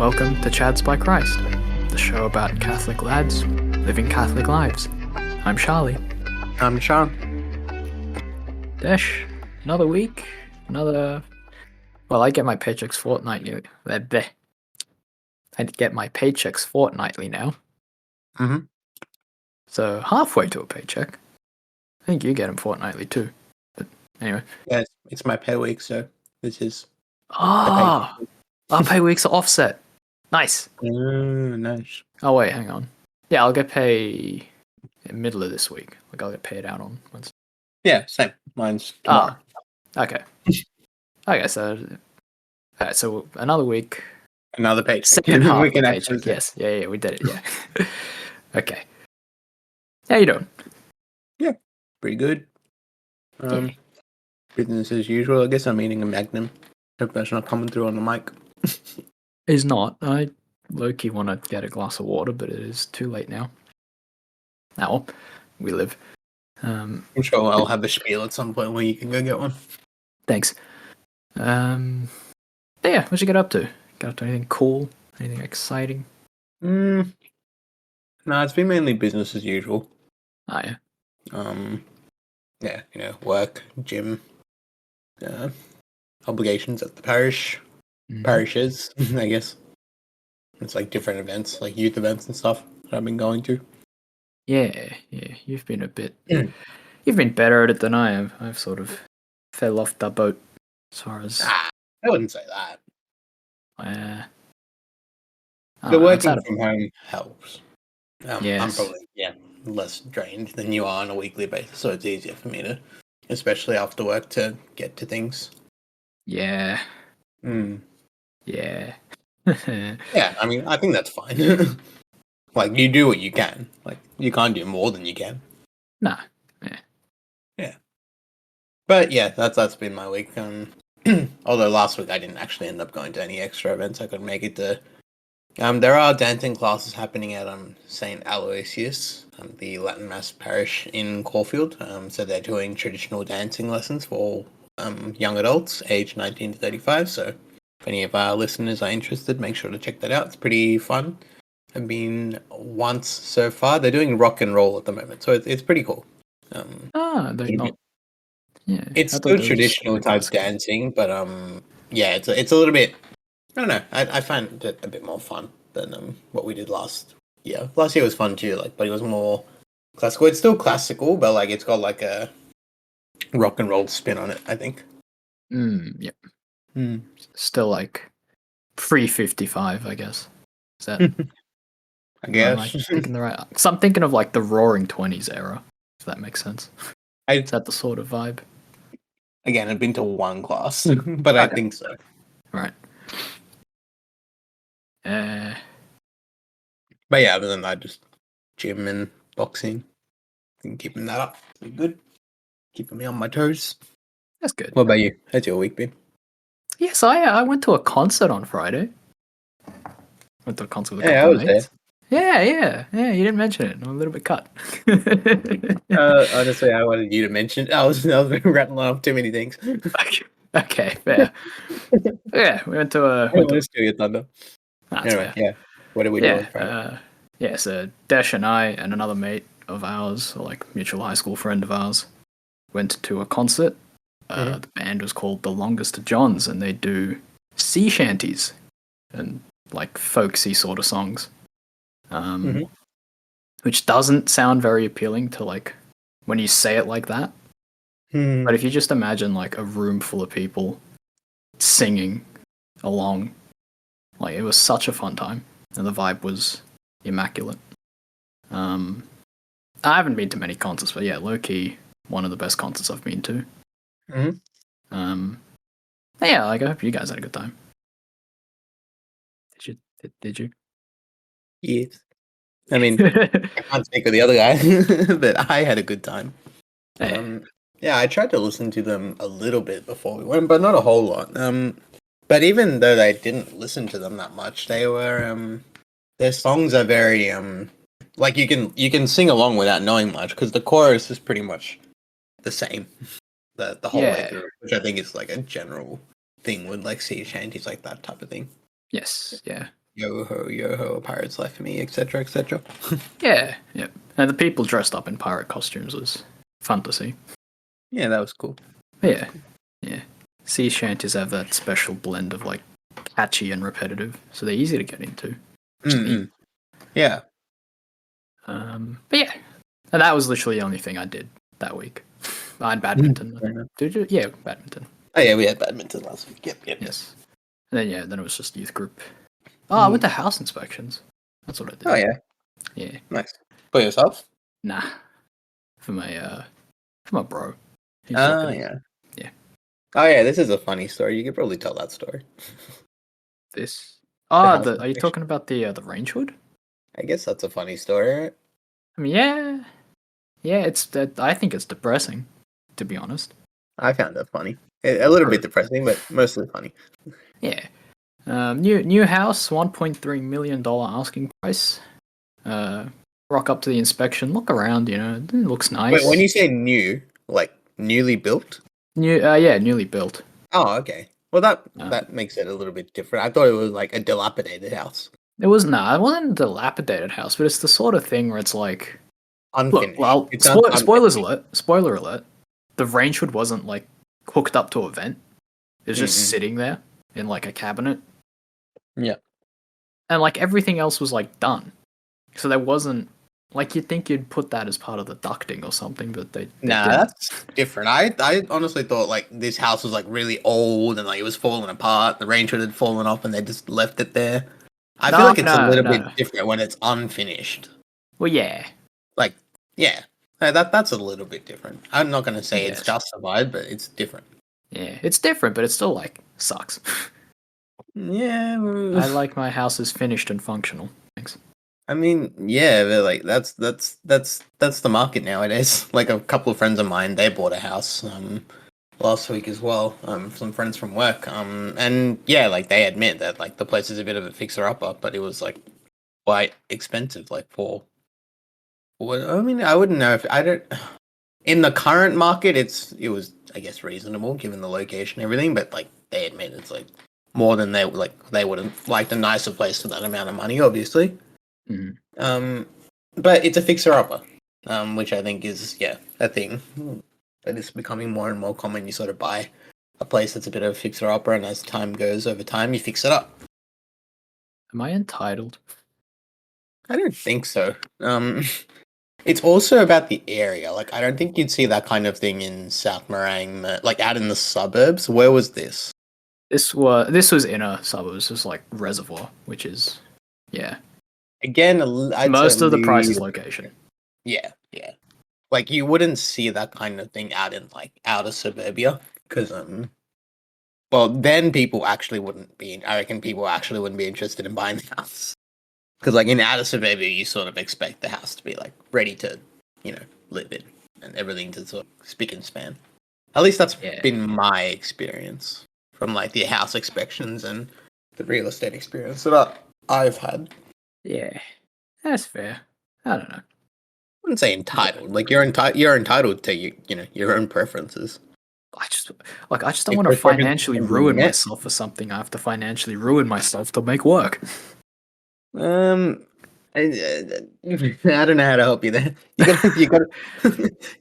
Welcome to Chads by Christ, the show about Catholic lads living Catholic lives. I'm Charlie. I'm Sean. Dash, another week, Well, I get my paychecks fortnightly. I get my paychecks fortnightly now. Mm-hmm. So halfway to a paycheck. I think you get them fortnightly too. But anyway. Yeah, it's my pay week, so this is Ah, our pay weeks are offset. Nice. nice. Oh wait, hang on. Yeah, I'll get paid in the middle of this week. Like I'll get paid out on Wednesday. Yeah, same. Mine's tomorrow. Okay. Okay, so another week. Another paycheck. Second half We of can paycheck. actually Yes. Yeah, we did it. Yeah. Okay. How you doing? pretty good. Business as usual. I guess I'm eating a Magnum. Hope that's not coming through on the mic. Is not. I low-key want to get a glass of water, but it is too late now. Now we live. I'm sure I'll have a spiel at some point where you can go get one. Thanks. But yeah, what'd you get up to? Got up to anything cool? Anything exciting? No, it's been mainly business as usual. Oh yeah. Yeah, work, gym, obligations at the parish, parishes, I guess. It's like different events, like youth events and stuff that I've been going to. Yeah. You've been you've been better at it than I have. I've sort of fell off the boat as far as. I wouldn't say that. The working from home helps. Yes. I'm probably less drained than you are on a weekly basis, so it's easier for me to, especially after work, to get to things. Yeah. Yeah, I mean, I think that's fine. Like, you do what you can. Like, you can't do more than you can. Nah. Yeah. But yeah, that's been my week. Although last week I didn't actually end up going to any extra events. I couldn't make it to. There are dancing classes happening at St. Aloysius, the Latin Mass parish in Caulfield. So they're doing traditional dancing lessons for young adults aged 19 to 35. So if any of our listeners are interested, make sure to check that out. It's pretty fun. I've been once so far. They're doing rock and roll at the moment, so it's pretty cool. They're not. Yeah, it's still traditional type dancing, but it's a little bit. I don't know. I find it a bit more fun than what we did last year. Last year was fun too, but it was more classical. It's still classical, but it's got like a rock and roll spin on it, I think. Yep. Still like 355, I guess. Is that? I guess. Thinking the right. So I'm thinking of like the Roaring Twenties era, if that makes sense. Is that the sort of vibe? Again, I've been to one class, but I think so. Right. But yeah, other than that, just gym and boxing. And keeping that up. Pretty good. Keeping me on my toes. That's good. What about you? How's your week been? Yes, I went to a concert on Friday. Went to a concert with a couple of mates. Yeah. You didn't mention it. I'm a little bit cut. Honestly, I wanted you to mention. I was rattling off too many things. Okay, fair. Yeah, we went to a. Went to steal your thunder. Anyway, yeah. What did we do on Friday? So Dash and I and another mate of ours, or like mutual high school friend of ours, went to a concert. The band was called The Longest Johns, and they do sea shanties and like folksy sort of songs, which doesn't sound very appealing to like when you say it like that. But if you just imagine like a room full of people singing along, like it was such a fun time, and the vibe was immaculate. I haven't been to many concerts, but yeah, low key one of the best concerts I've been to. Yeah, like I hope you guys had a good time. Did you? Yes. I mean, I can't speak for the other guy, but I had a good time. Yeah, I tried to listen to them a little bit before we went, but not a whole lot. But even though I didn't listen to them that much, they were their songs are very like you can sing along without knowing much because the chorus is pretty much the same the whole way through, which I think is like a general thing with like sea shanties, like that type of thing. Yes, yeah. Yo ho, a pirate's life for me, etc., etc. Yeah, yeah. And the people dressed up in pirate costumes was fun to see. Yeah, that was cool. Yeah, yeah. Sea shanties have that special blend of like catchy and repetitive, so they're easy to get into. Yeah. But yeah, and that was literally the only thing I did that week. I had badminton. Did you? Yeah, badminton. Oh yeah, we had badminton last week. Yep. Yes. And then it was just youth group. Oh, I went to house inspections. That's what I did. Oh yeah. Yeah. Nice. For yourself? Nah. For my bro. He's Oh looking. yeah. Yeah. Oh yeah, this is a funny story. You could probably tell that story. This. The Oh, house are you inspection. talking about the range hood? I guess that's a funny story, right? I mean, yeah. Yeah, it's that. I think it's depressing, to be honest. I found it funny. A little bit depressing, but mostly funny. Yeah. New house, $1.3 million asking price. Rock up to the inspection, look around. It looks nice. Wait, when you say new, like newly built? Newly built. Oh, okay. Well, that makes it a little bit different. I thought it was like a dilapidated house. It wasn't a dilapidated house, but it's the sort of thing where it's like, Unfinished. look, well, It sounds spoilers unfinished. alert. Spoiler alert. The range hood wasn't like hooked up to a vent. It was just sitting there in like a cabinet. Yeah. And like everything else was like done. So there wasn't like you'd think you'd put that as part of the ducting or something, but they Nah, didn't. that's different. I honestly thought like this house was like really old and like it was falling apart. The range hood had fallen off and they just left it there. I feel like it's a little bit different when it's unfinished. Well, yeah. Like, yeah, that's a little bit different. I'm not gonna say it's justified, but it's different. Yeah, it's different, but it still like sucks. Yeah, I like my houses finished and functional. Thanks. I mean, yeah, but like that's the market nowadays. Like a couple of friends of mine, they bought a house last week as well. Some friends from work. And yeah, like they admit that like the place is a bit of a fixer upper, but it was like quite expensive. Like for what? I mean, I wouldn't know if I don't. In the current market, it was I guess reasonable given the location and everything, but like they admit it's like more than they would have liked a nicer place for that amount of money, obviously. But it's a fixer upper, which I think is a thing that is becoming more and more common. You sort of buy a place that's a bit of a fixer upper, and as time goes over time, you fix it up. Am I entitled? I don't think so. It's also about the area. Like, I don't think you'd see that kind of thing in South Morang, like out in the suburbs. Where was this? This was inner suburbs. This was like Reservoir, which is Again, most of the price is location. Yeah. Like you wouldn't see that kind of thing out in like outer suburbia because well then people actually wouldn't be. I reckon people actually wouldn't be interested in buying the house because like in outer suburbia you sort of expect the house to be like ready to live in and everything to sort of spick and span. At least that's been my experience from like the house inspections and the real estate experience that I've had. Yeah, that's fair. I don't know. I wouldn't say entitled. Like you're entitled to your own preferences. I just don't want to financially ruin myself for something I have to financially ruin myself to make work. I don't know how to help you there.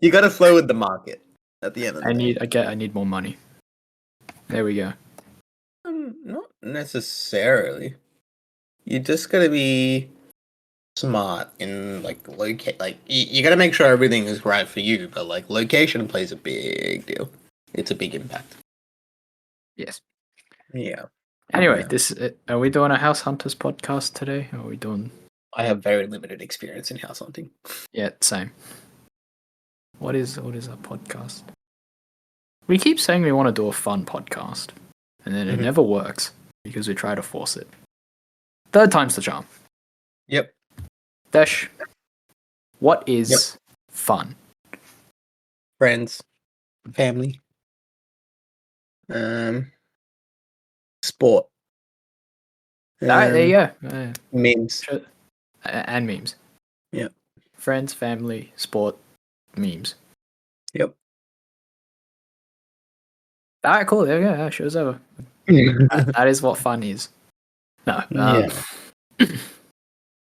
You gotta flow with the market at the end of the day. I need more money. There we go. Not necessarily. You just gotta be smart in like locate. Like you gotta make sure everything is right for you. But like location plays a big deal. It's a big impact. Yes. Yeah. Anyway, are we doing a House Hunters podcast today? Or are we doing? I have very limited experience in house hunting. Yeah, same. What is a podcast? We keep saying we want to do a fun podcast, and then it never works because we try to force it. Third time's the charm. Yep. Dash, what is fun? Friends, family, sport. There you go. Memes. And memes. Yep. Friends, family, sport, memes. Yep. Alright, cool. There we go. Show's over. That is what fun is. No.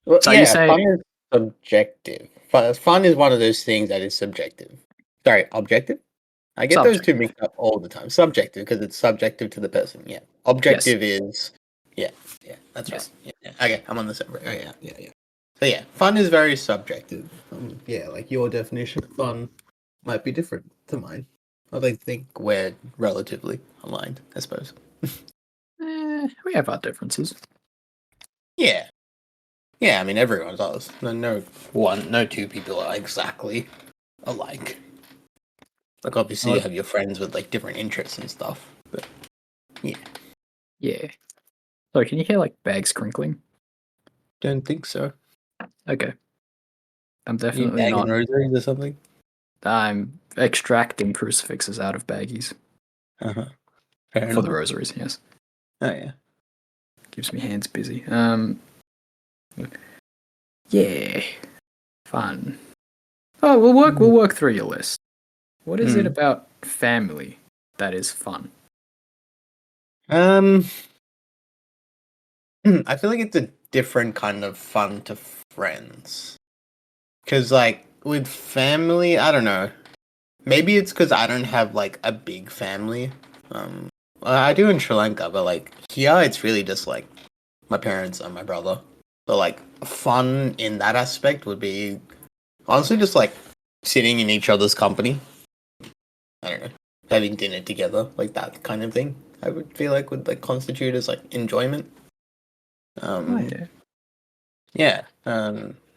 Well, So you yeah, say fun is subjective. Fun is one of those things that is subjective. Sorry, objective? I get those two subjective. mixed up all the time. Subjective, because it's subjective to the person. Yeah. Yes. Objective is, yeah, that's right. Yes. Yeah. Okay, I'm on the same. Oh, yeah. So yeah, fun is very subjective. Yeah, like your definition of fun might be different to mine. I think we're relatively aligned, I suppose. We have our differences. Yeah. I mean everyone does. No two people are exactly alike. Like obviously you have your friends with like different interests and stuff, but yeah. Yeah. Sorry, can you hear like bags crinkling? Don't think so. Okay. I'm You definitely bagging not. rosaries or something? I'm extracting crucifixes out of baggies Uh-huh. Fair for the enough. rosaries. Yes. Oh yeah. Keeps me hands busy. Yeah. Fun. Oh, we'll work through your list. What is it about family that is fun? Um I feel like it's a different kind of fun to friends. Cause like with family, I don't know. Maybe it's because I don't have like a big family. I do in Sri Lanka, but like here, it's really just like my parents and my brother. So like fun in that aspect would be honestly just like sitting in each other's company. I don't know, having dinner together, like that kind of thing. I would feel like would like constitute as like enjoyment. Oh Um, yeah. Yeah.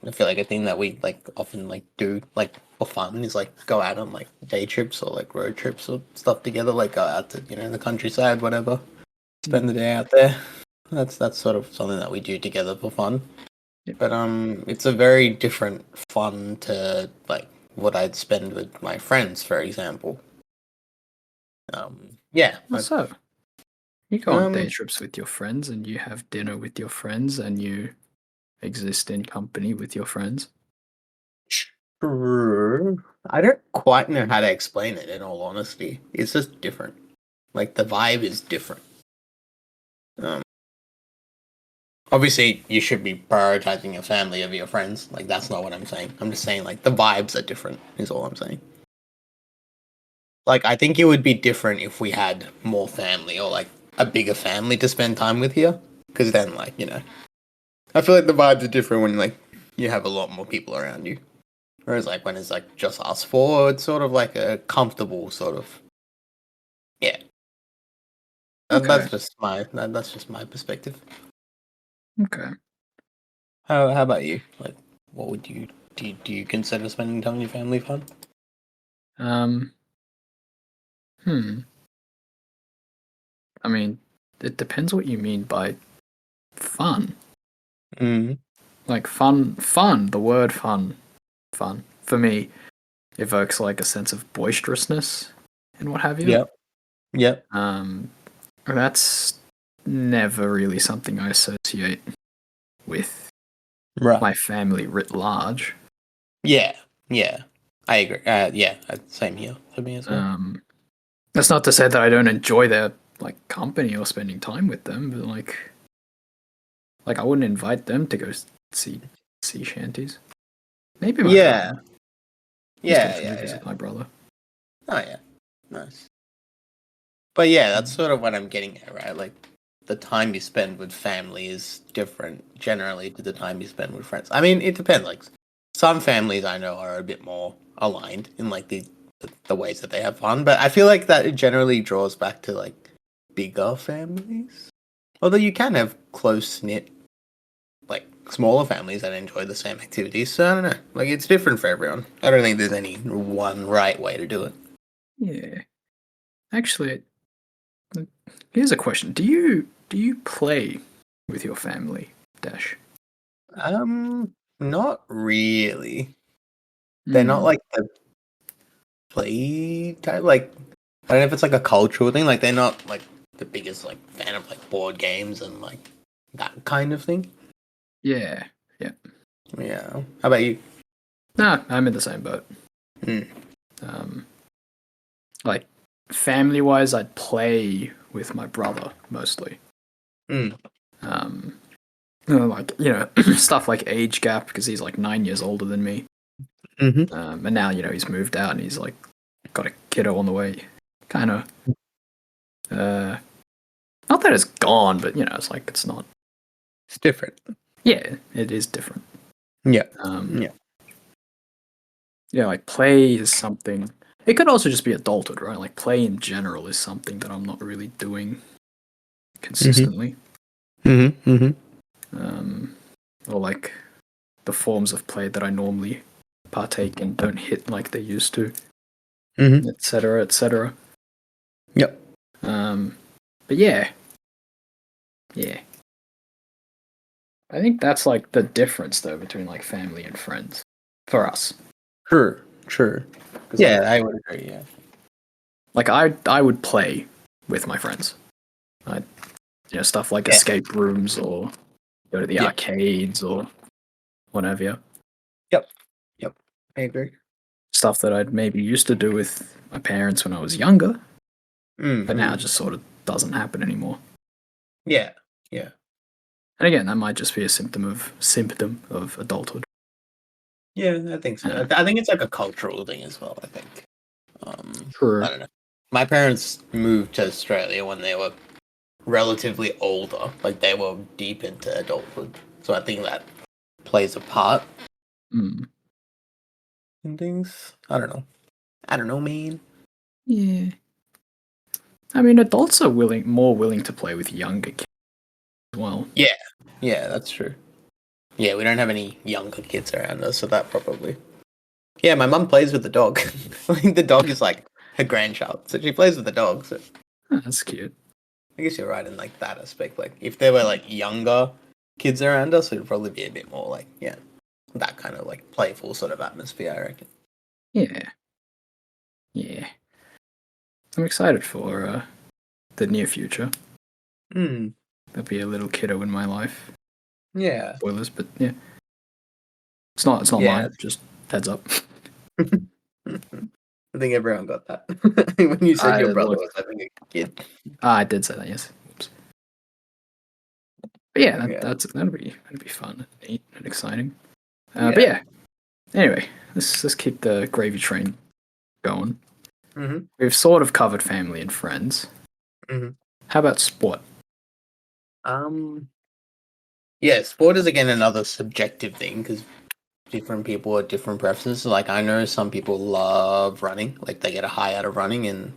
I feel like a thing that we like often like do like for fun is like go out on like day trips or like road trips or stuff together, like go out to, the countryside, whatever. Spend the day out there. That's sort of something that we do together for fun. Yep. But it's a very different fun to like what I'd spend with my friends, for example. Yeah. Well, so you go on day Um trips with your friends, and you have dinner with your friends, and you exist in company with your friends. True. I don't quite know how to explain it in all honesty. It's just different. Like the vibe is different. Um, obviously, you should be prioritizing your family over your friends. Like that's not what I'm saying. I'm just saying like the vibes are different. Is all I'm saying. Like I think it would be different if we had more family or like a bigger family to spend time with here. Because then, like I feel like the vibes are different when like you have a lot more people around you. Whereas like when it's like just us four, it's sort of like a comfortable sort of yeah. Okay. That's just my perspective. Okay. How about you? Like, what would you do? You consider spending time with your family fun? Um. Hmm. I mean, it depends what you mean by fun. Mm. Like fun. The word fun for me evokes like a sense of boisterousness and what have you. Yep. Yep. That's never really something I associate with Right. my family writ large. Yeah. Yeah. I agree. Yeah. Same here for me as well. That's not to say that I don't enjoy their like company or spending time with them, but like I wouldn't invite them to go see sea shanties. Maybe my brother. Yeah. He's Yeah. occasionally Yeah. Yeah. visit my brother. Oh yeah. Nice. But yeah, that's sort of what I'm getting at, right? Like the time you spend with family is different generally to the time you spend with friends. I mean, it depends. Like some families I know are a bit more aligned in like the ways that they have fun, but I feel like that it generally draws back to like bigger families. Although you can have close knit like smaller families that enjoy the same activities. So I don't know. Like it's different for everyone. I don't think there's any one right way to do it. Yeah. Actually, here's a question: Do you play with your family? Dash. Not really. They're not Hmm. like the play type. Like I don't know if it's like a cultural thing. Like they're not like the biggest like fan of like board games and like that kind of thing. Yeah. Yeah. Yeah. How about you? Nah, I'm in the same boat. Hmm. Um, like family wise, I'd play with my brother mostly. Hmm. Um, Like, stuff like age gap, because he's like 9 years older than me. And now, he's moved out and he's like got a kiddo on the way. Kind of, not that it's gone, but it's like it's not. It's different. Yeah, it is different. Yeah. Yeah, like play is something. It could also just be adulthood, right? Like play in general is something that I'm not really doing consistently. Or like the forms of play that I normally partake in don't hit like they used to, etc., etc. Yep. But yeah. I think that's like the difference though between like family and friends for us. Sure. Yeah, I would agree. Yeah. Like I would play with my friends. Stuff like escape rooms or go to the arcades or whatever. Yep. I agree. Stuff that I'd maybe used to do with my parents when I was younger, but now it just sort of doesn't happen anymore. Yeah. And again, that might just be a symptom of adulthood. Yeah, I think so. I think it's like a cultural thing as well. I think. True. I don't know. My parents moved to Australia when they were relatively older, like they were deep into adulthood. So I think that plays a part in things. I don't know, man. Yeah. I mean, adults are more willing to play with younger kids as well. Yeah, that's true. Yeah, we don't have any younger kids around us, so that probably. Yeah, my mum plays with the dog. I think the dog is like her grandchild, so she plays with the dog. So Oh, that's cute. I guess you're right in like that aspect. Like if there were like younger kids around us, it'd probably be a bit more like that kind of like playful sort of atmosphere, I reckon. Yeah. I'm excited for the near future. There'll be a little kiddo in my life. Yeah. Spoilers, but yeah. It's not mine, just heads up. I think everyone got that. When you said your brother was having a kid. I did say that, yes. Oops. But yeah, that'll be fun and neat and exciting. But yeah. Anyway, let's keep the gravy train going. We've sort of covered family and friends. How about sport? Yeah, sport is again another subjective thing because different people have different preferences. Like I know some people love running, like they get a high out of running, and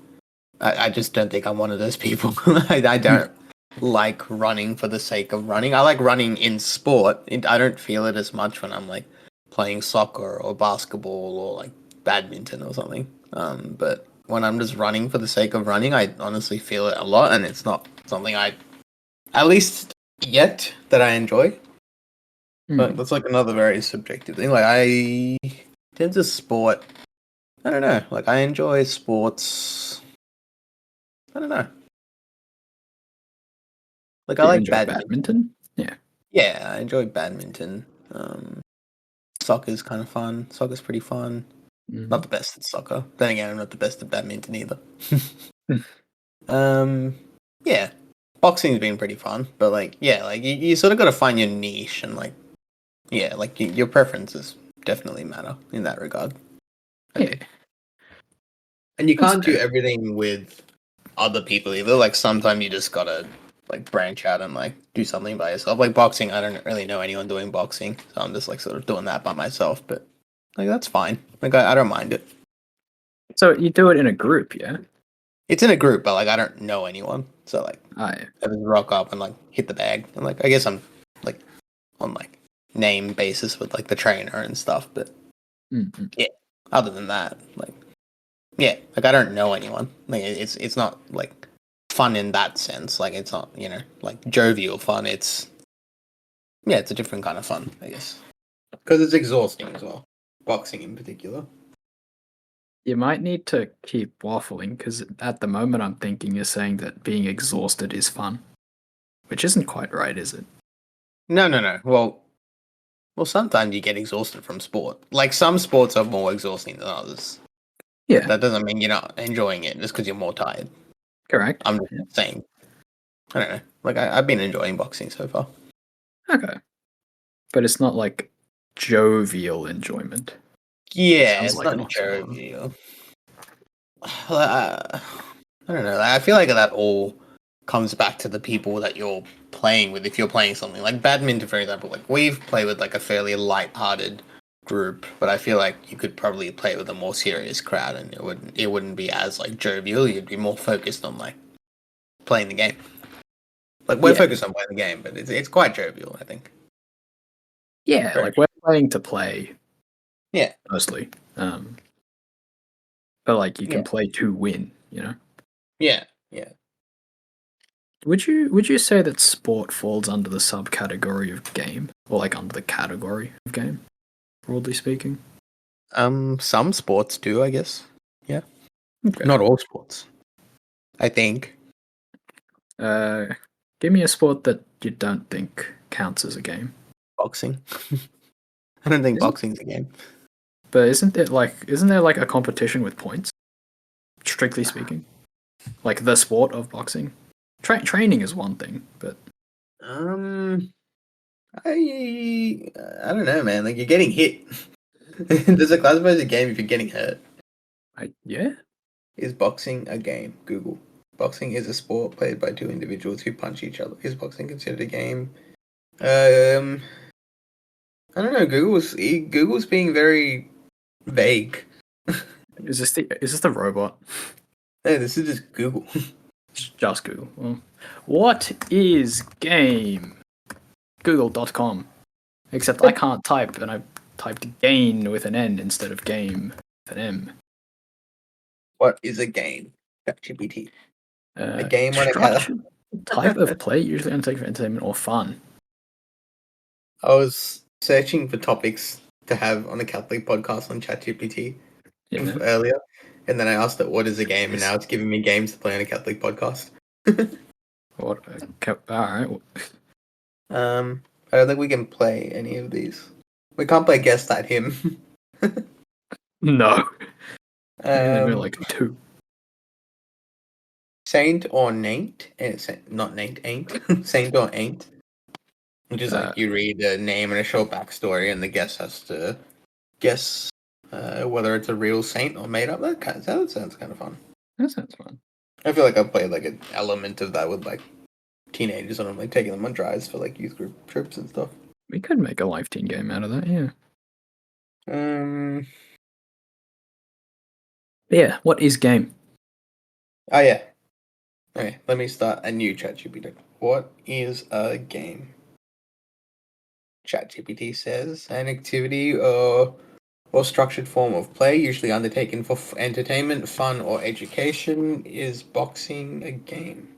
I just don't think I'm one of those people. I don't like running for the sake of running. I like running in sport. I don't feel it as much when I'm like playing soccer or basketball or like badminton or something. But when I'm just running for the sake of running, I honestly feel it a lot, and it's not something at least yet, that I enjoy. But that's like another very subjective thing. Like I tend to sport. I don't know. Like I enjoy sports. I don't know. Like I like badminton. Yeah. Yeah, I enjoy badminton. Soccer's kind of fun. Soccer's pretty fun. Not the best at soccer. Then again, I'm not the best at badminton either. Yeah. Boxing's been pretty fun, but like, yeah, like you sort of got to find your niche and like, yeah, like your preferences definitely matter in that regard. I think. And you can't do everything with other people either. Like sometimes you just gotta like branch out and like do something by yourself. Like boxing, I don't really know anyone doing boxing, so I'm just like sort of doing that by myself. But like that's fine. Like I don't mind it. So you do it in a group, yeah? It's in a group, but like I don't know anyone, so like I just rock up and like hit the bag, and like I guess I'm like on like name basis with like the trainer and stuff. But yeah, other than that, like yeah, like I don't know anyone. Like it's not like fun in that sense. Like it's not like jovial fun. It's it's a different kind of fun, I guess, because it's exhausting as well. Boxing in particular. You might need to keep waffling because at the moment I'm thinking you're saying that being exhausted is fun, which isn't quite right, is it? No. Well, sometimes you get exhausted from sport. Like some sports are more exhausting than others. Yeah. That doesn't mean you're not enjoying it just because you're more tired. Correct. I'm just saying. I don't know. Like I've been enjoying boxing so far. Okay. But it's not like jovial enjoyment. Yeah, Sounds it's like an not oxymoron. jovial. I don't know. I feel like that all comes back to the people that you're playing with. If you're playing something like badminton, for example, like we've played with like a fairly light-hearted group, but I feel like you could probably play with a more serious crowd, and it wouldn't be as like jovial. You'd be more focused on like playing the game. Like we're Yeah. focused on playing the game, but it's quite jovial, I think. Yeah, Very like we're playing to play yeah, mostly. But like you yeah, can play to win, yeah, yeah. Would you say that sport falls under the subcategory of game? Or like under the category of game, broadly speaking? Some sports do, I guess. Yeah, Okay. not all sports. I think Give me a sport that you don't think counts as a game. boxing. I don't think Is it? boxing's a game. But isn't there like a competition with points? Strictly speaking, like the sport of boxing. Training is one thing, but Um, I don't know, man. Like you're getting hit. Does it classify as a game if you're getting hurt? yeah. Is boxing a game? Google. Boxing is a sport played by two individuals who punch each other. Is boxing considered a game? Um, I don't know. Google's being very vague. Is this the robot? No, this is just Google. Just Google. Well, what is game? Google.com. Except I can't type, and I typed gain with an N instead of game with an M. What is a game? ChatGPT. A game on a Structured type of play usually undertaken for entertainment or fun. I was searching for topics to have on a Catholic podcast on ChatGPT Yeah. earlier, and then I asked it, "What is a game?" And now it's giving me games to play on a Catholic podcast. What? All right. I don't think we can play any of these. We can't play Guess That Him. No. There are like two. Saint or Naint, not Naint, Ain't. Saint or Ain't, which is like you read a name and a short backstory, and the guest has to guess whether it's a real saint or made up. That sounds kind of fun. That sounds fun. I feel like I've played like an element of that with like teenagers, and I'm like taking them on drives for like youth group trips and stuff. We could make a live team game out of that, yeah. Yeah, what is game? Oh yeah. Okay, let me start a new ChatGPT. What is a game? ChatGPT says an activity or structured form of play, usually undertaken for entertainment, fun, or education. Is boxing a game?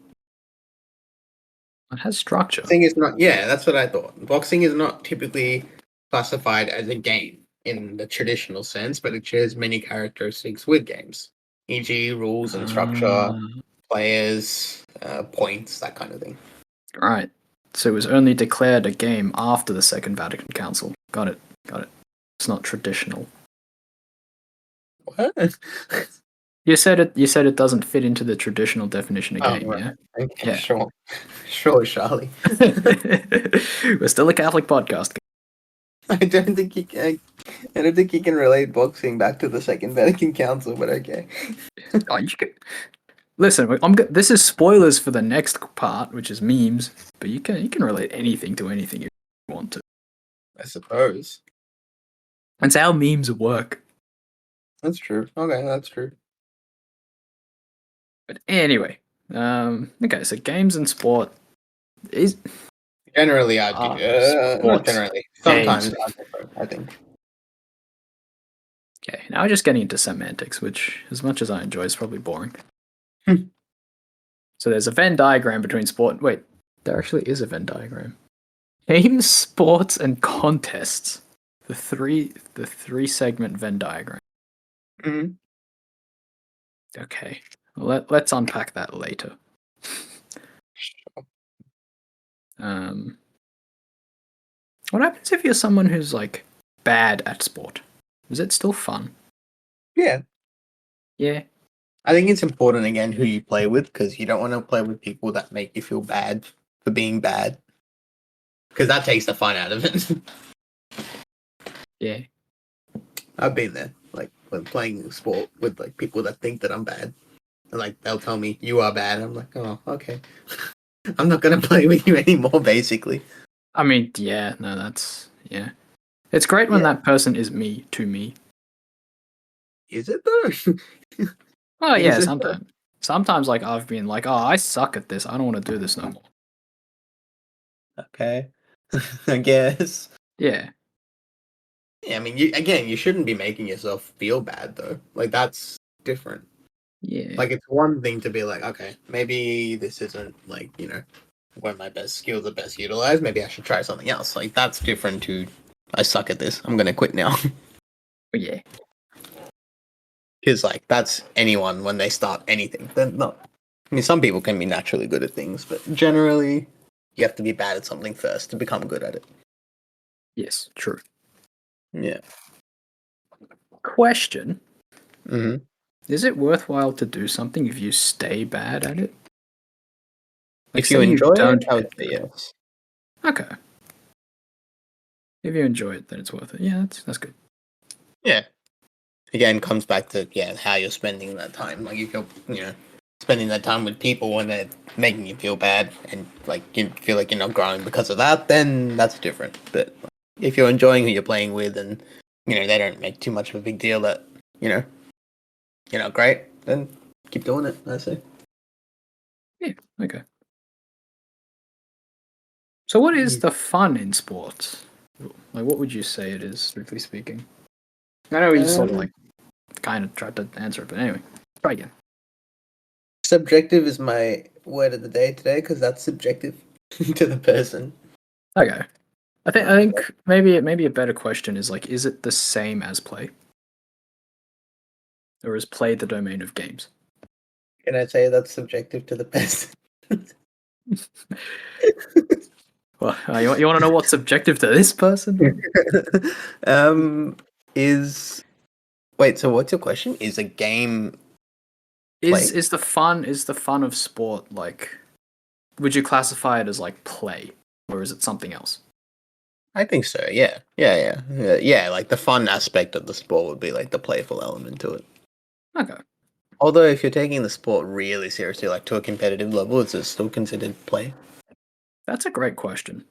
It has structure. Boxing is not. Yeah, that's what I thought. Boxing is not typically classified as a game in the traditional sense, but it shares many characteristics with games, e.g., rules and structure, players, points, that kind of thing. Right. So it was only declared a game after the Second Vatican Council. Got it. It's not traditional. What? You said it doesn't fit into the traditional definition of game, Right. yeah? Okay, Yeah. Sure, Charlie. We're still a Catholic podcast. I don't think you can. I don't think you can relate boxing back to the Second Vatican Council, but okay. Oh, you could. Listen, this is spoilers for the next part, which is memes, but you can relate anything to anything if you want to. I suppose. That's how memes work. That's true. Okay, that's true. But anyway, okay, so games and sport is Generally, I do. Not sports generally. games. Sometimes I prefer, I think. Okay, now we're just getting into semantics, which, as much as I enjoy, is probably boring. So there's a Venn diagram between sport. Wait, there actually is a Venn diagram. Games, sports, and contests. The three segment Venn diagram. Mm-hmm. Okay, let's unpack that later. What happens if you're someone who's like bad at sport? Is it still fun? Yeah. Yeah. I think it's important again who you play with because you don't want to play with people that make you feel bad for being bad. because that takes the fun out of it. Yeah. I've been there, like when playing sport with like people that think that I'm bad, and like they'll tell me you are bad. I'm like, oh, okay. I'm not gonna play with you anymore. Basically, I mean, yeah, no, that's yeah. It's great when that person is me to me. Is it though? Oh Is yeah, it? sometimes. Sometimes like I've been like, oh, I suck at this. I don't want to do this no more. Okay, I guess. Yeah. Yeah, I mean, you shouldn't be making yourself feel bad though. Like that's different. Yeah. Like it's one thing to be like, okay, maybe this isn't like where my best skills are best utilized. Maybe I should try something else. Like that's different to I suck at this. I'm gonna quit now. But yeah. Because like that's anyone when they start anything. They're not. I mean, some people can be naturally good at things, but generally, you have to be bad at something first to become good at it. Yes, true. Yeah. Question. Mm-hmm. Is it worthwhile to do something if you stay bad at it? Like, If you say you enjoy it, don't I would get say good. yes. Okay. If you enjoy it, then it's worth it. Yeah, that's good. Yeah. Again, comes back to how you're spending that time. Like if you're spending that time with people when they're making you feel bad and like you feel like you're not growing because of that, then that's different. But if you're enjoying who you're playing with and they don't make too much of a big deal that you're not great, then keep doing it. I say. Yeah. Okay. So, what is the fun in sports? Like, what would you say it is, strictly speaking? I know you sort of like kind of tried to answer it, but anyway, try again. Subjective is my word of the day today because that's subjective to the person. Okay. I think maybe a better question is like, is it the same as play, or is play the domain of games? Can I say that's subjective to the person? Well, you want to know what's subjective to this person? Is wait. So what's your question? Is a game play? Is the fun of sport like? Would you classify it as like play, or is it something else? I think so. Yeah. Like the fun aspect of the sport would be like the playful element to it. Okay. Although if you're taking the sport really seriously, like to a competitive level, is it still considered play? That's a great question.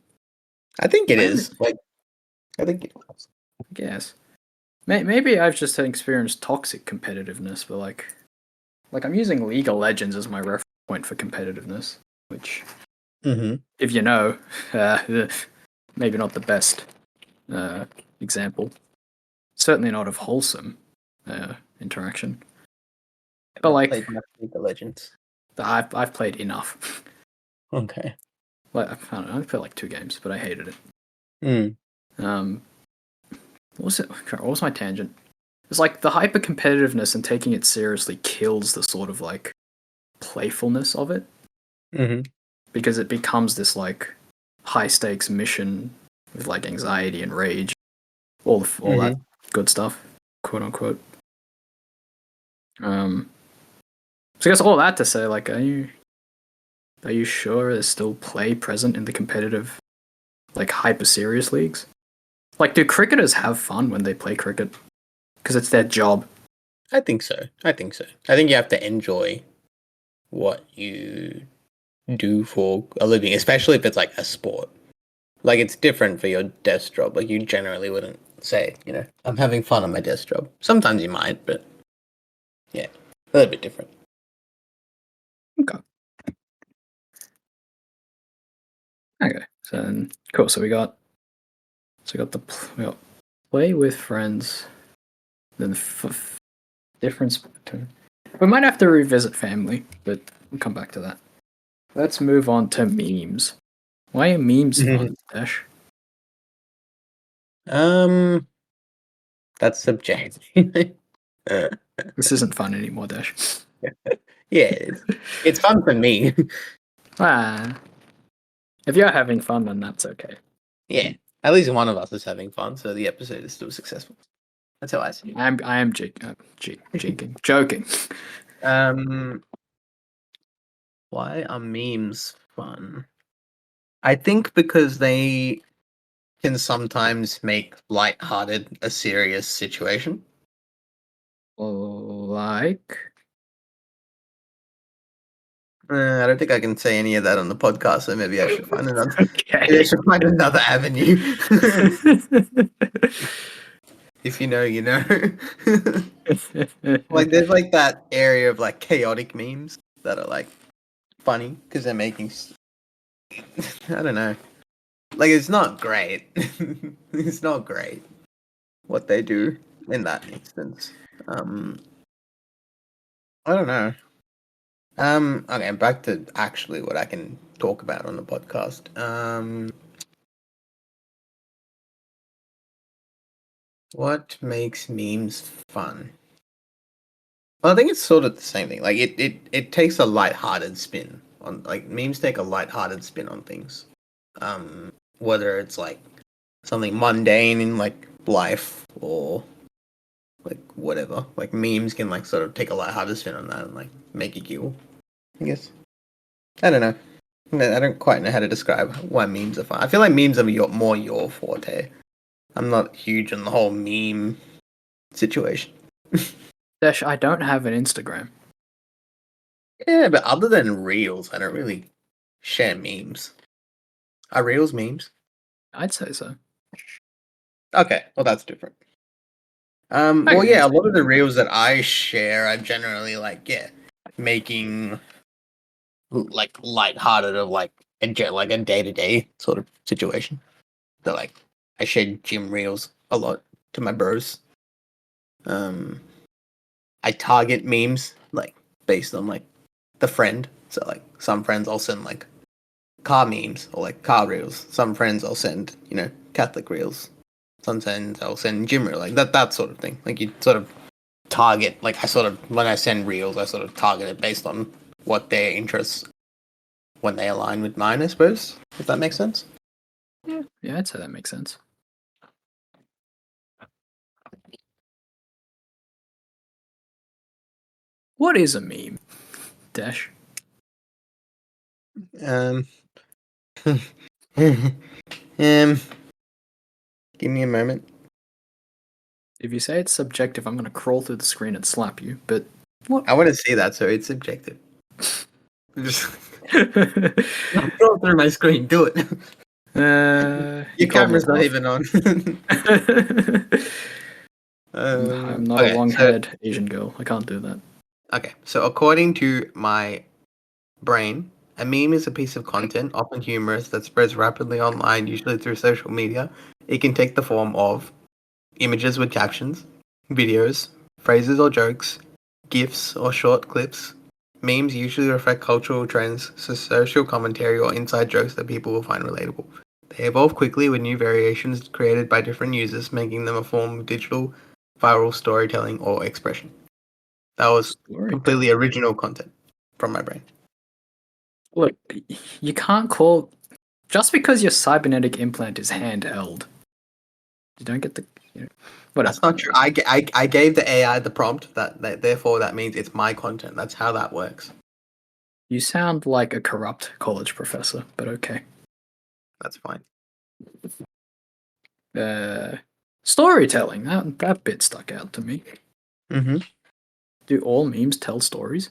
I think it is. Like, I think it is. I guess. Maybe I've just experienced toxic competitiveness, but like I'm using League of Legends as my reference point for competitiveness, which, if you know, maybe not the best example. Certainly not of wholesome interaction. But like, played enough League of Legends. I've played enough. Okay. Like I don't know, I played like 2 games, but I hated it. Mm. What was it? What was my tangent? It's like the hyper competitiveness and taking it seriously kills the sort of like playfulness of it, because it becomes this like high stakes mission with like anxiety and rage, all that good stuff, quote unquote. So I guess all that to say, like, are you sure there's still play present in the competitive, like hyper serious leagues? Like, do cricketers have fun when they play cricket? Because it's their job. I think so. I think you have to enjoy what you do for a living, especially if it's like a sport. Like it's different for your desk job. Like you generally wouldn't say, I'm having fun on my desk job. Sometimes you might, but yeah, a little bit different. Okay. Okay. So then, cool. So we got the play with friends. Then the difference between. We might have to revisit family, but we'll come back to that. Let's move on to memes. Why are memes fun, Dash? That's subjective. This isn't fun anymore, Dash. Yeah, it's fun for me. If you're having fun, then that's okay. Yeah, at least one of us is having fun, so the episode is still successful. That's how I see it. I am joking. Why are memes fun? I think because they can sometimes make lighthearted a serious situation. Like, I don't think I can say any of that on the podcast, so maybe I should find another. okay. Maybe I should find another avenue. If you know, you know. Like, there's like that area of like chaotic memes that are like funny because they're making. I don't know. Like, it's not great. It's not great what they do in that instance. I don't know. Okay, back to actually what I can talk about on the podcast. What makes memes fun? Well, I think it's sort of the same thing. Like it takes a lighthearted spin on, like, memes take a lighthearted spin on things. Whether it's like something mundane in like life or like whatever. Like, memes can like sort of take a lighthearted spin on that and like make you giggle, I guess. I don't know. I don't quite know how to describe why memes are fun. I feel like memes are more your forte. I'm not huge on the whole meme situation. Dash, I don't have an Instagram. Yeah, but other than reels, I don't really share memes. Are reels memes? I'd say so. Okay, well, that's different. Well, Okay, yeah, a lot of the reels that I share are generally like, yeah, making like lighthearted of like a day-to-day sort of situation. So like, I share gym reels a lot to my bros. I target memes like based on like the friend. So like, some friends I'll send like car memes or like car reels. Some friends I'll send, Catholic reels. Some friends I'll send gym reel, like that sort of thing. Like, you sort of target, like, I sort of, when I send reels, I sort of target it based on what their interests, when they align with mine, I suppose. If that makes sense. Yeah, I'd say that makes sense. What is a meme, Dash? Um, give me a moment. If you say it's subjective, I'm gonna crawl through the screen and slap you. But what? I want to see that, so it's subjective. Just scroll through my screen. Do it. Your camera's not even on. I'm not a Okay, long-haired Asian girl. I can't do that. Okay, so according to my brain, a meme is a piece of content, often humorous, that spreads rapidly online, usually through social media. It can take the form of images with captions, videos, phrases or jokes, GIFs or short clips. Memes usually reflect cultural trends, so social commentary or inside jokes that people will find relatable. They evolve quickly with new variations created by different users, making them a form of digital viral storytelling or expression. That was completely original content from my brain. Look, you can't call just because your cybernetic implant is handheld. You don't get the whatever. That's not true. I gave the AI the prompt that therefore that means it's my content. That's how that works. You sound like a corrupt college professor, but okay. That's fine. Storytelling. That bit stuck out to me. Mm-hmm. Do all memes tell stories?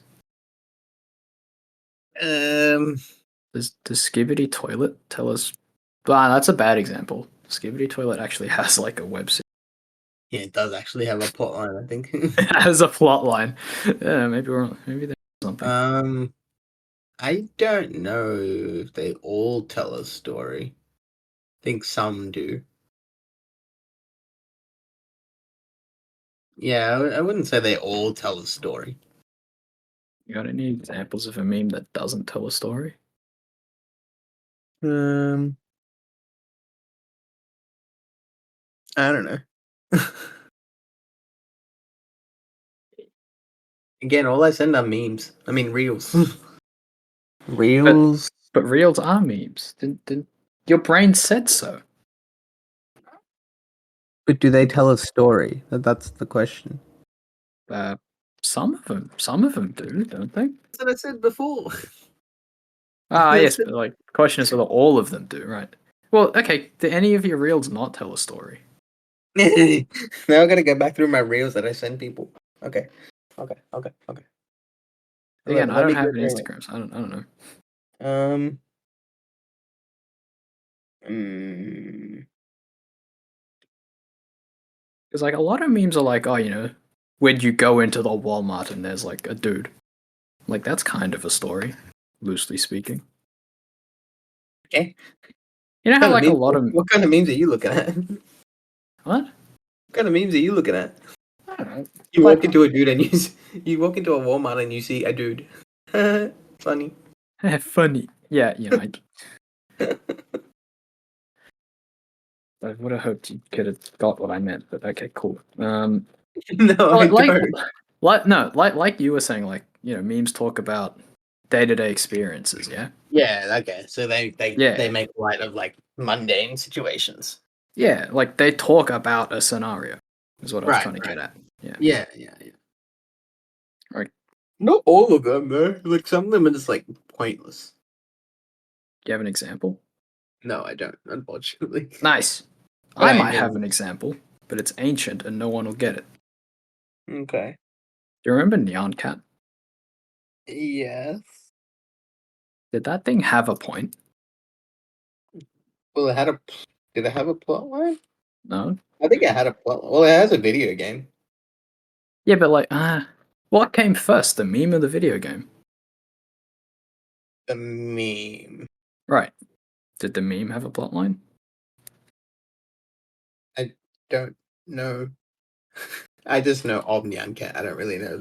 Does Skibidi Toilet tell us? That's a bad example. Skibidi Toilet actually has like a web series. Yeah, it does actually have a plotline, I think. It has a plot line. Yeah, maybe there's something. I don't know if they all tell a story. I think some do. Yeah, I wouldn't say they all tell a story. You got any examples of a meme that doesn't tell a story? I don't know. Again, all I send are memes. I mean, reels. Reels. But reels are memes. Your brain said so. But do they tell a story? That's the question. Some of them do, don't they? That's what I said before. Ah, yes, but like, the question is whether all of them do, right? Well, okay. Do any of your reels not tell a story? Now I gotta go back through my reels that I send people. Okay. Again, I Let don't me have go an through it. Instagram, so I don't know. Um. mm, Because like a lot of memes are like, oh, when you go into the Walmart and there's like a dude. Like that's kind of a story, loosely speaking. okay. You know how Kind of like a memes? lot of What kind of memes are you looking at? what? What kind of memes are you looking at? I don't know. You Like walk into a dude and you walk into a Walmart and you see a dude. Funny. funny. Yeah, I would have hoped you could have got what I meant, but okay, cool. No, I Well, don't. like you were saying, like memes talk about day-to-day experiences. Yeah, Yeah, okay. So they yeah, make light of like mundane situations. yeah. Like they talk about a scenario. Is what I was Right, trying to right. get at. Yeah. Yeah. Right. Not all of them though. Like some of them are just like pointless. Do you have an example? No, I don't, unfortunately. Nice. But I I might have mean, an example, but it's ancient and no one will get it. okay. Do you remember Neon Cat? Yes. Did that thing have a point? Well, did it have a plot line? No. I think it had a plot. Well, it has a video game. Yeah, but like, what came first, the meme or the video game? The meme. Right. Did the meme have a plotline? I don't know. I just know of Nyan Cat. I don't really know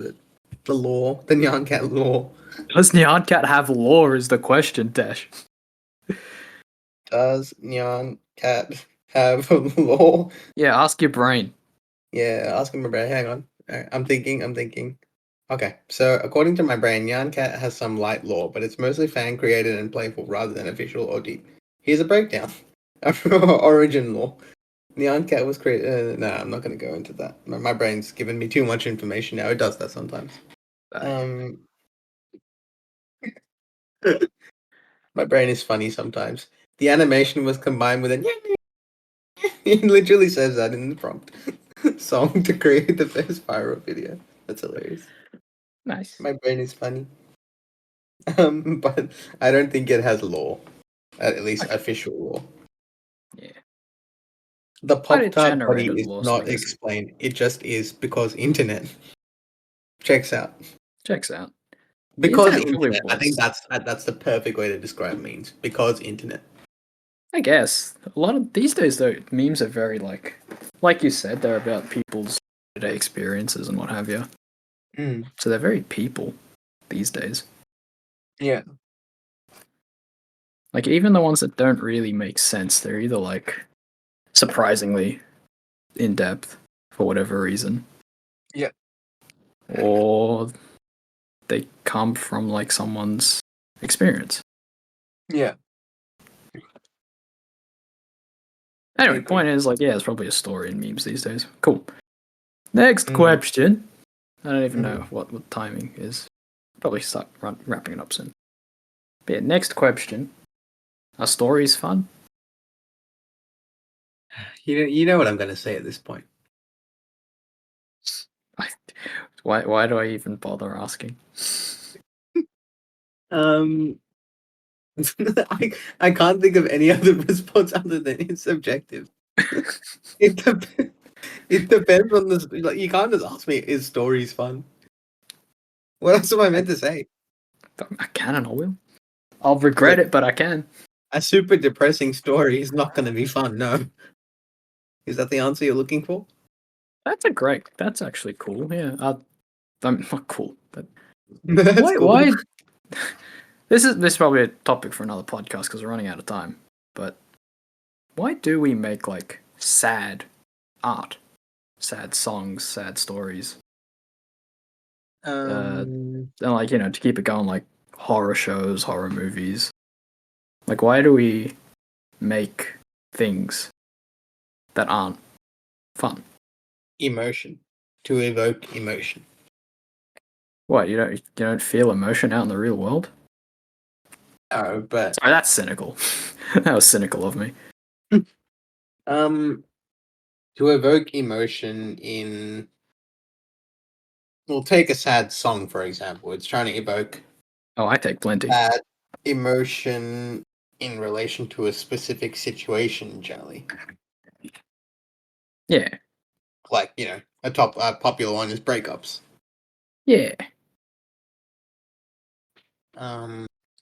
the lore, the Nyan Cat lore. Does Neon Cat have lore? Is the question, Dash. Does Nyan Cat have a lore? Yeah, ask your brain. Yeah, ask him about. Hang on. Alright, I'm thinking. Okay, so according to my brain, Nyan Cat has some light lore, but it's mostly fan created and playful rather than official or deep. Here's a breakdown. Origin lore. Nyan Cat was created. No, I'm not going to go into that. My brain's given me too much information now. It does that sometimes. Yeah. Um, my brain is funny sometimes. The animation was combined with a. It literally says that in the prompt. Song to create the first viral video. That's hilarious. Nice. My brain is funny. But I don't think it has law. At least Okay. official law. Yeah. The But it Pop-Tart body generated is lore, so I not guess it explained. It just is because internet. Checks out. checks out. The Because internet probably internet. I think was. that's the perfect way to describe memes. Because internet. I guess a lot of these days, though, memes are very like you said, they're about people's day experiences and what have you. Mm, So they're very people these days. yeah. Like even the ones that don't really make sense, they're either like surprisingly in depth for whatever reason, Yeah. or they come from like someone's experience. Yeah. I Anyway, agree. point is like, yeah, it's probably a story in memes these days. Cool. Next Mm, question. I don't even mhm. know what timing is. Probably start wrapping it up soon. But yeah, next question. Are stories fun? You know what I'm gonna say at this point. I, why do I even bother asking? Um I can't think of any other response other than it's subjective. It depends. It depends on the like. You can't just ask me, "Is stories fun?" What else am I meant to say? I can and I will. I'll Look, regret it, but I can. a super depressing story is not going to be fun. No, is that the answer you're looking for? That's actually cool. Yeah, I'm not cool, but That's why? cool. Why? This is probably a topic for another podcast because we're running out of time. But why do we make like sad art, sad songs, sad stories, Um, and like to keep it going, like horror shows, horror movies? Like, why do we make things that aren't fun? emotion to evoke emotion. What you don't feel emotion out in the real world? No, but Sorry, that's cynical. That was cynical of me. To evoke emotion in, we'll take a sad song for example. It's trying to evoke Oh, I take plenty. that emotion in relation to a specific situation generally. Yeah. Like, a top popular one is breakups. Yeah.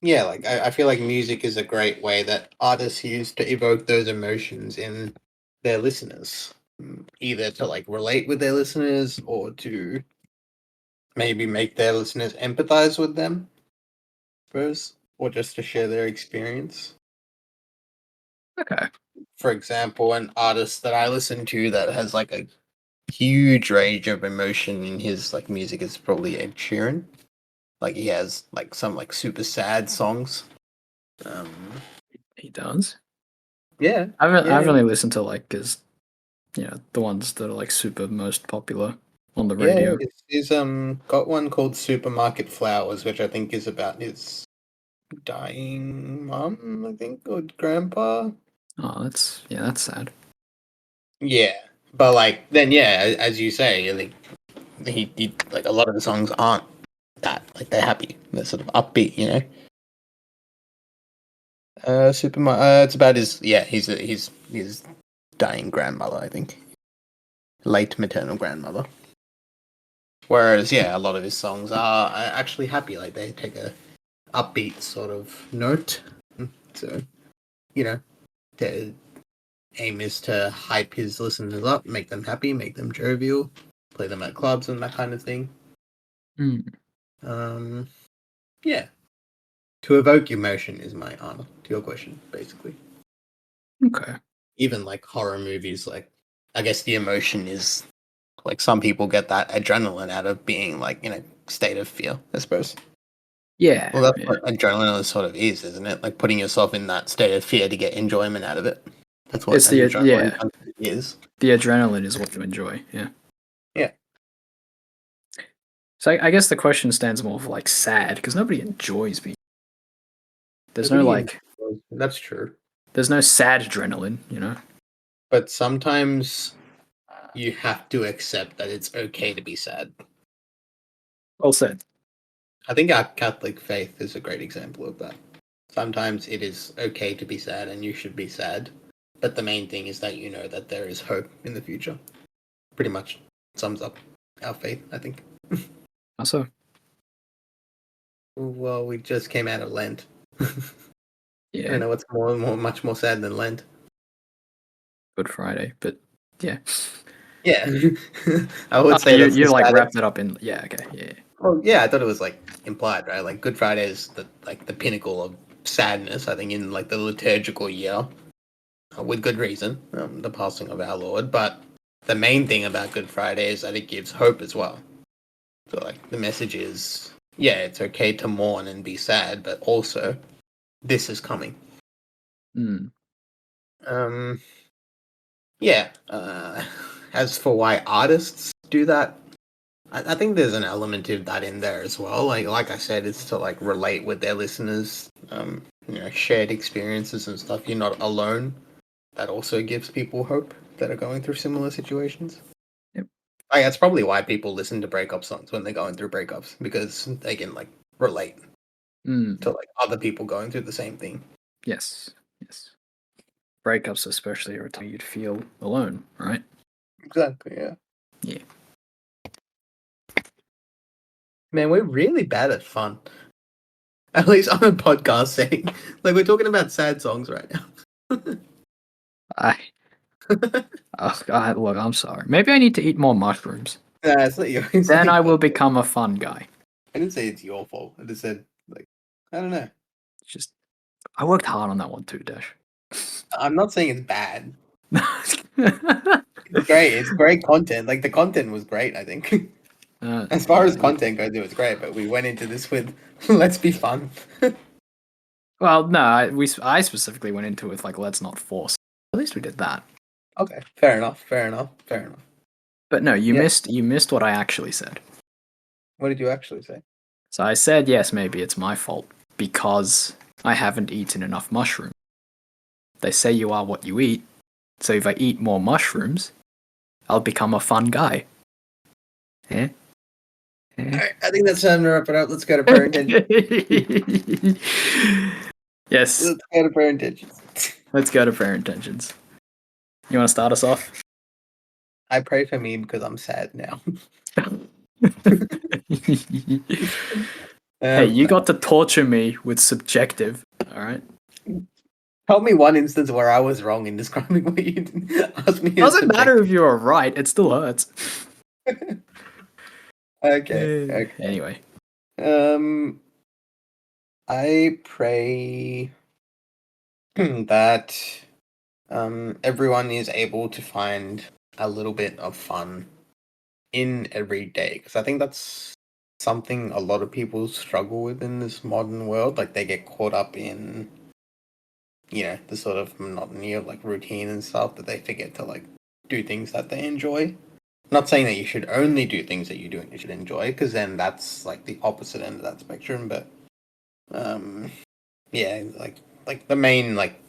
Yeah, like I feel like music is a great way that artists use to evoke those emotions in their listeners. Either to like relate with their listeners or to maybe make their listeners empathize with them, I suppose, or just to share their experience. Okay. For example, an artist that I listen to that has like a huge range of emotion in his like music is probably Ed Sheeran. Like he has like some like super sad songs. He does. Yeah, I've yeah, only listened to like the ones that are like super most popular on the yeah. radio. He's got one called Supermarket Flowers, which I think is about his dying mum, I think, or grandpa. Oh, that's sad. Yeah, but like then yeah, as you say, like he like a lot of the songs aren't that like they're happy, they're sort of upbeat, you know. It's about his dying grandmother, I think, late maternal grandmother. Whereas yeah, a lot of his songs are actually happy, like they take a upbeat sort of note. So you know, the aim is to hype his listeners up, make them happy, make them jovial, play them at clubs and that kind of thing. Mm. Yeah, to evoke emotion is my answer to your question, basically. Okay. Even like horror movies, like I guess the emotion is like some people get that adrenaline out of being like in a state of fear, I suppose. Yeah. Well, that's Yeah. what adrenaline sort of is, isn't it? Like putting yourself in that state of fear to get enjoyment out of it. That's what It's an the adrenaline yeah. is. The adrenaline is what you enjoy. Yeah. Yeah. So I guess the question stands more for like sad because nobody enjoys being. There's no Nobody like. enjoys. That's true. There's no sad adrenaline. You know. But sometimes you have to accept that it's okay to be sad. Well said. I think our Catholic faith is a great example of that. Sometimes it is okay to be sad and you should be sad. But the main thing is that you know that there is hope in the future. Pretty much sums up our faith, I think. Also. Well, we just came out of Lent. I Yeah. don't know what's much more sad than Lent. Good Friday, but yeah. Yeah, I would Oh, say that's the you like saddest. wrapped it up in okay, yeah. Well, yeah, I thought it was like implied, right? Like Good Friday is the pinnacle of sadness. I think in like the liturgical year, with good reason, the passing of our Lord. But the main thing about Good Friday is that it gives hope as well. So like the message is, yeah, it's okay to mourn and be sad, but also this is coming. Mm. Um, yeah. As for why artists do that, I think there's an element of that in there as well. Like I said, it's to like relate with their listeners. Shared experiences and stuff. You're not alone. That also gives people hope that are going through similar situations. Yep. That's probably why people listen to breakup songs when they're going through breakups because they can like relate to like other people going through the same thing. Yes. Yes. Breakups especially are a time you'd feel alone, right? Exactly. Yeah. Yeah. Man, we're really bad at fun. At least on a podcast setting. Like we're talking about sad songs right now. I oh God, look, I'm sorry. Maybe I need to eat more mushrooms. Nah, it's not your. Then I will become a fun guy. I didn't say it's your fault. I just said like I don't know. It's just I worked hard on that one too, Dash. I'm not saying it's bad. It's great. It's great content. Like the content was great. I think. As far as content goes, it was great. But we went into this with let's be fun. Well, no, I specifically went into it with like let's not force. At least we did that. Okay, fair enough. Fair enough. Fair enough. But no, you Yeah. missed what I actually said. What did you actually say? So I said yes, maybe it's my fault because I haven't eaten enough mushrooms. They say you are what you eat, so if I eat more mushrooms, I'll become a fun guy. Eh? Alright, I think that's time to wrap it up. Let's go to prayer intentions. Yes. Let's go to prayer intentions. Let's go to prayer intentions. You want to start us off? I pray for me because I'm sad now. Hey, you got to torture me with subjective, alright? Tell me one instance where I was wrong in describing what you asked me. Doesn't matter if you were right, it still hurts. Okay. Anyway. I pray that everyone is able to find a little bit of fun in every day, because I think that's something a lot of people struggle with in this modern world. Like, they get caught up in, the sort of monotony of like routine and stuff, that they forget to like do things that they enjoy. Not saying that you should only do things that you should enjoy, because then that's like the opposite end of that spectrum. But yeah, like the main like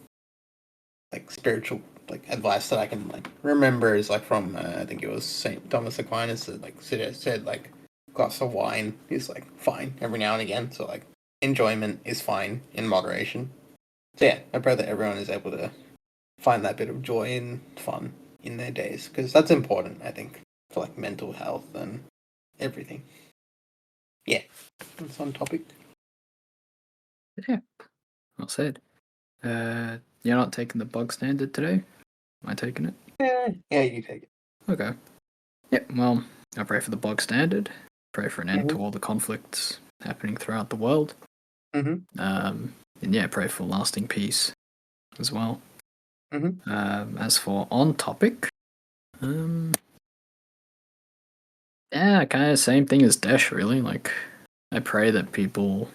spiritual like advice that I can like remember is like from I think it was Saint Thomas Aquinas that like said like glass of wine is like fine every now and again. So like enjoyment is fine in moderation. So yeah, I pray that everyone is able to find that bit of joy and fun in their days, because that's important, I think, for like mental health and everything. Yeah, that's on topic. Yeah, well said. You're not taking the bug standard today? Am I taking it? Yeah, you take it. Okay. Yeah, well, I pray for the bog standard. Pray for an end to all the conflicts happening throughout the world. And yeah, pray for lasting peace as well. As for on topic, yeah, kind of same thing as Dash, really. Like, I pray that because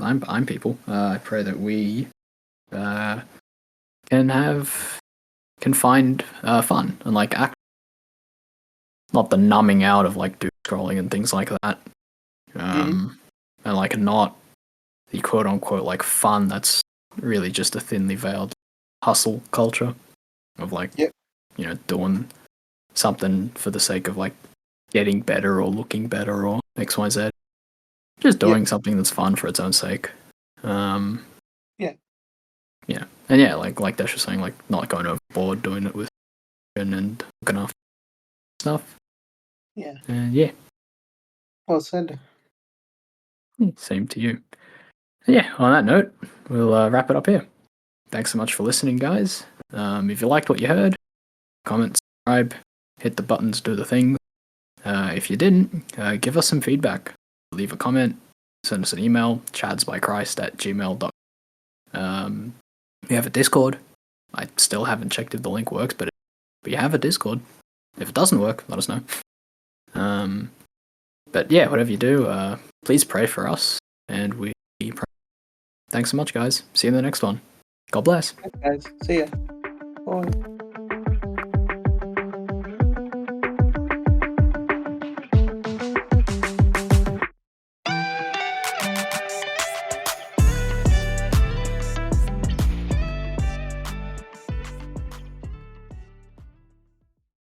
I'm people. I pray that we can find fun and like act, not the numbing out of like doom scrolling and things like that, and like not the quote unquote like fun that's really just a thinly veiled hustle culture of like doing something for the sake of like getting better or looking better or XYZ. Just doing something that's fun for its own sake. Yeah. And yeah, like Dash was saying, like not going overboard, doing it with and looking after stuff. Yeah. And yeah. Well said. Same to you. And yeah, on that note, we'll wrap it up here. Thanks so much for listening, guys. If you liked what you heard, comment, subscribe, hit the buttons, do the things. If you didn't, give us some feedback. Leave a comment, send us an email, chadsbychrist@gmail.com. We have a Discord. I still haven't checked if the link works, but we have a Discord. If it doesn't work, let us know. But yeah, whatever you do, please pray for us, and we pray. Thanks so much, guys. See you in the next one. God bless. Thanks, guys. See ya. Bye.